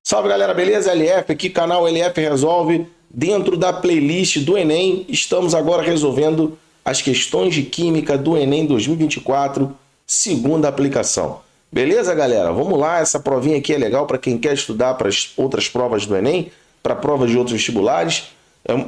Salve galera, beleza? LF aqui, canal LF Resolve. Dentro da playlist do Enem, estamos agora resolvendo as questões de Química do Enem 2024, segunda aplicação. Beleza, galera? Vamos lá, essa provinha aqui é legal para quem quer estudar para as outras provas do Enem, para provas de outros vestibulares.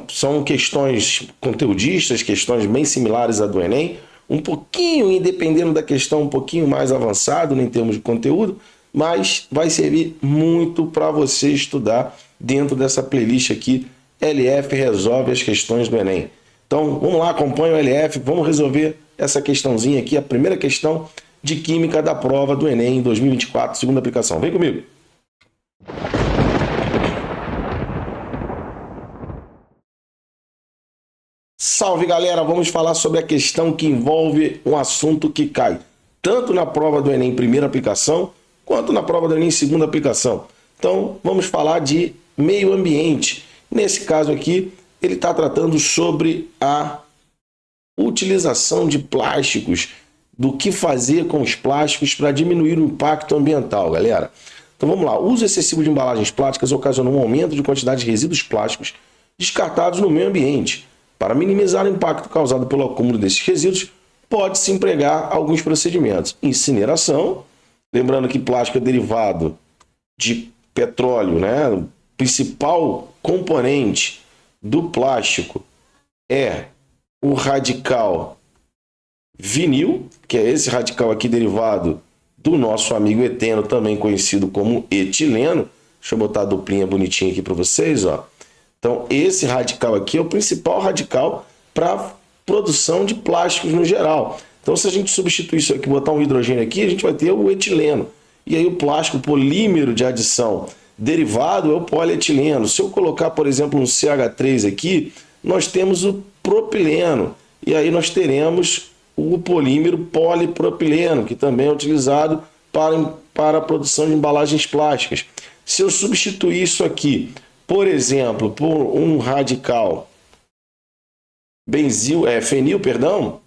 São questões conteudistas, questões bem similares à do Enem, um pouquinho, dependendo da questão, um pouquinho mais avançado em termos de conteúdo, mas vai servir muito para você estudar dentro dessa playlist aqui, LF Resolve as questões do Enem. Então, vamos lá, acompanha o LF, vamos resolver essa questãozinha aqui, a primeira questão de Química da prova do Enem 2024, segunda aplicação. Vem comigo! Salve, galera! Vamos falar sobre a questão que envolve um assunto que cai tanto na prova do Enem primeira aplicação, quanto na prova do Enem segunda aplicação. Então, vamos falar de meio ambiente. Nesse caso aqui, ele está tratando sobre a utilização de plásticos, do que fazer com os plásticos para diminuir o impacto ambiental, galera. Então vamos lá, o uso excessivo de embalagens plásticas ocasiona um aumento de quantidade de resíduos plásticos descartados no meio ambiente. Para minimizar o impacto causado pelo acúmulo desses resíduos, pode-se empregar alguns procedimentos. Incineração, lembrando que plástico é derivado de petróleo, né? O principal componente do plástico é o radical vinil, que é esse radical aqui derivado do nosso amigo eteno, também conhecido como etileno. Deixa eu botar a duplinha bonitinha aqui para vocês, ó. Então, esse radical aqui é o principal radical para produção de plásticos no geral. Então, se a gente substituir isso aqui, botar um hidrogênio aqui, a gente vai ter o etileno. E aí o plástico, o polímero de adição derivado é o polietileno. Se eu colocar, por exemplo, um CH3 aqui, nós temos o propileno. E aí nós teremos o polímero polipropileno, que também é utilizado para a produção de embalagens plásticas. Se eu substituir isso aqui, por exemplo, por um radical fenil,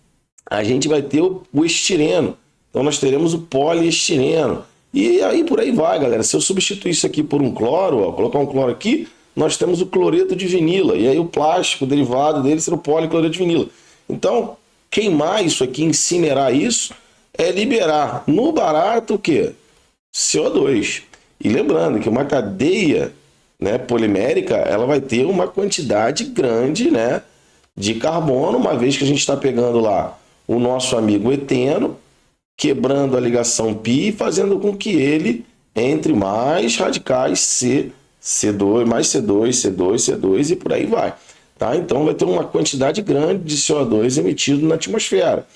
a gente vai ter o estireno. Então nós teremos o poliestireno. E aí por aí vai, galera. Se eu substituir isso aqui por um cloro, ó, colocar um cloro aqui, nós temos o cloreto de vinila. E aí o plástico derivado dele será o policloreto de vinila. Então, queimar isso aqui, incinerar isso, é liberar no barato o quê? CO2. E lembrando que uma cadeia, né, polimérica, ela vai ter uma quantidade grande, né, de carbono, uma vez que a gente está pegando lá o nosso amigo eteno, quebrando a ligação π, fazendo com que ele entre mais radicais C2, mais C2, C2, C2 e por aí vai. Tá? Então vai ter uma quantidade grande de CO2 emitido na atmosfera.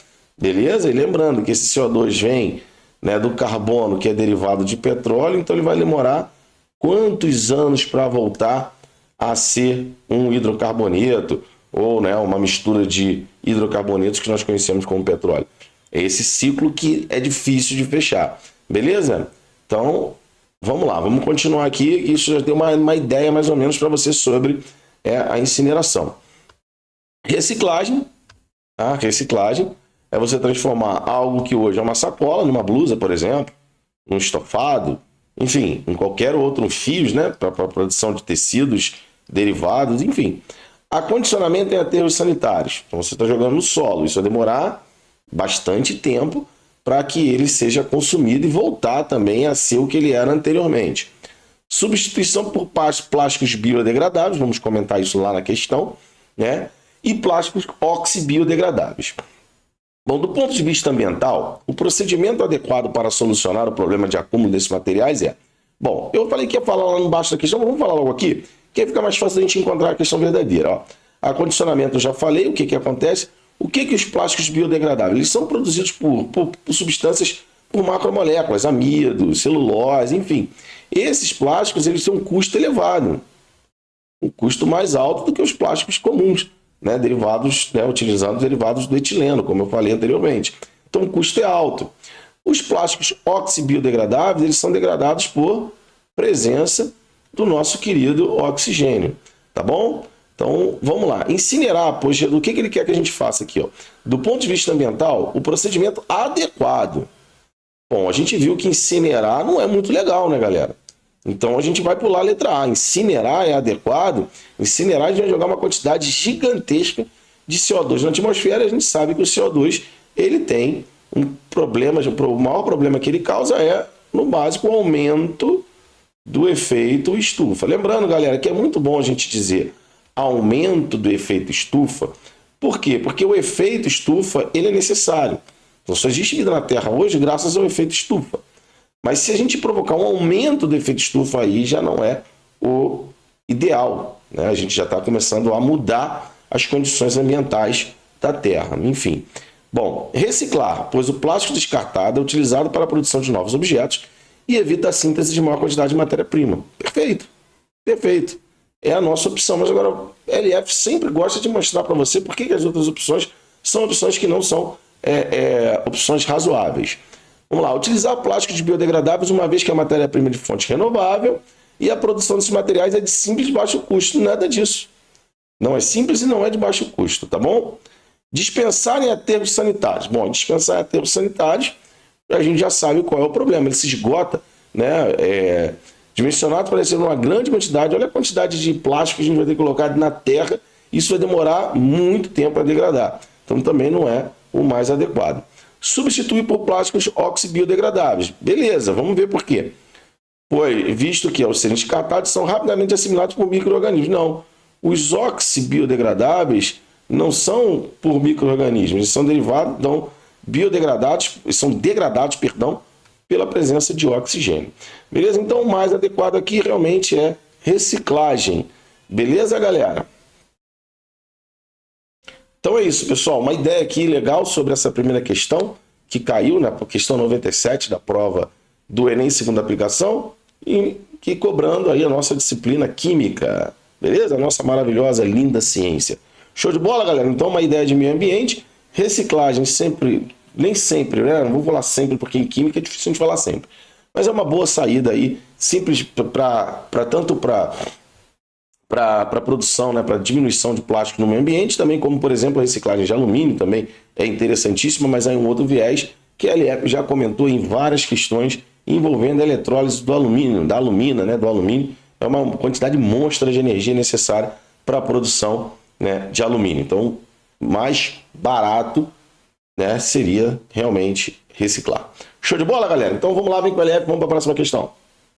Beleza? E lembrando que esse CO2 vem, né, do carbono, que é derivado de petróleo, então ele vai demorar quantos anos para voltar a ser um hidrocarboneto ou, né, uma mistura de hidrocarbonetos que nós conhecemos como petróleo. É esse ciclo que é difícil de fechar. Beleza? Então, vamos lá. Vamos continuar aqui. Isso já deu uma ideia mais ou menos para você sobre a incineração. Reciclagem. A reciclagem é você transformar algo que hoje é uma sacola, numa blusa, por exemplo, num estofado, enfim, em qualquer outro, fios, né, para a produção de tecidos derivados, enfim. Acondicionamento em aterros sanitários. Então você está jogando no solo. Isso vai demorar bastante tempo para que ele seja consumido e voltar também a ser o que ele era anteriormente. Substituição por plásticos biodegradáveis, vamos comentar isso lá na questão, né? E plásticos oxibiodegradáveis. Bom, do ponto de vista ambiental, o procedimento adequado para solucionar o problema de acúmulo desses materiais é... Bom, eu falei que ia falar lá embaixo da questão, mas vamos falar logo aqui, que aí fica mais fácil a gente encontrar a questão verdadeira. Ó. Acondicionamento eu já falei, o que acontece? O que os plásticos biodegradáveis? Eles são produzidos por substâncias, por macromoléculas, amido, celulose, enfim. Esses plásticos eles têm um custo elevado, um custo mais alto do que os plásticos comuns, né, derivados, né, utilizando derivados do etileno, como eu falei anteriormente. Então o custo é alto. Os plásticos oxibiodegradáveis eles são degradados por presença do nosso querido oxigênio, tá bom? Então, vamos lá. Incinerar, pois, o que ele quer que a gente faça aqui? Ó? Do ponto de vista ambiental, o procedimento adequado. Bom, a gente viu que incinerar não é muito legal, né, galera? Então a gente vai pular a letra A. Incinerar é adequado. Incinerar, a gente vai jogar uma quantidade gigantesca de CO2 na atmosfera. A gente sabe que o CO2 ele tem um problema, o maior problema que ele causa é, no básico, o aumento do efeito estufa. Lembrando, galera, que é muito bom a gente dizer aumento do efeito estufa. Por quê? Porque o efeito estufa ele é necessário. Então, só existe vida na Terra hoje graças ao efeito estufa. Mas se a gente provocar um aumento do efeito estufa, aí já não é o ideal, né? A gente já está começando a mudar as condições ambientais da Terra. Enfim. Bom, reciclar, pois o plástico descartado é utilizado para a produção de novos objetos e evita a síntese de maior quantidade de matéria-prima. Perfeito. Perfeito. É a nossa opção. Mas agora, o LF sempre gosta de mostrar para você por que as outras opções são opções que não são opções razoáveis. Vamos lá. Utilizar plásticos biodegradáveis, uma vez que a matéria-prima é de fonte renovável e a produção desses materiais é de simples e baixo custo. Nada disso. Não é simples e não é de baixo custo, tá bom? Dispensar em aterros sanitários. Bom, dispensar em aterros sanitários, a gente já sabe qual é o problema. Ele se esgota, né? Dimensionado para ser uma grande quantidade. Olha a quantidade de plástico que a gente vai ter colocado na terra. Isso vai demorar muito tempo para degradar. Então também não é o mais adequado. Substituir por plásticos oxibiodegradáveis. Beleza, vamos ver por quê. Foi visto que, ao serem descartados, são rapidamente assimilados por micro-organismos. Não. Os oxibiodegradáveis não são por micro-organismos, eles são derivados, então, biodegradados, são degradados, perdão, pela presença de oxigênio. Beleza? Então, o mais adequado aqui realmente é reciclagem. Beleza, galera? Então é isso, pessoal. Uma ideia aqui legal sobre essa primeira questão, que caiu na questão 97 da prova do Enem, segunda aplicação, e que cobrando aí a nossa disciplina química. Beleza? A nossa maravilhosa, linda ciência. Show de bola, galera? Então, uma ideia de meio ambiente. Reciclagem sempre, nem sempre, né? Não vou falar sempre, porque em química é difícil de falar sempre. Mas é uma boa saída aí, simples tanto para produção, né, para diminuição de plástico no meio ambiente, também como, por exemplo, a reciclagem de alumínio também é interessantíssima, mas há um outro viés que a LF já comentou em várias questões envolvendo a eletrólise do alumínio, da alumina, né, do alumínio. É uma quantidade monstra de energia necessária para a produção, né, de alumínio. Então, mais barato, né, seria realmente reciclar. Show de bola, galera? Então vamos lá, vem com a LF, vamos para a próxima questão.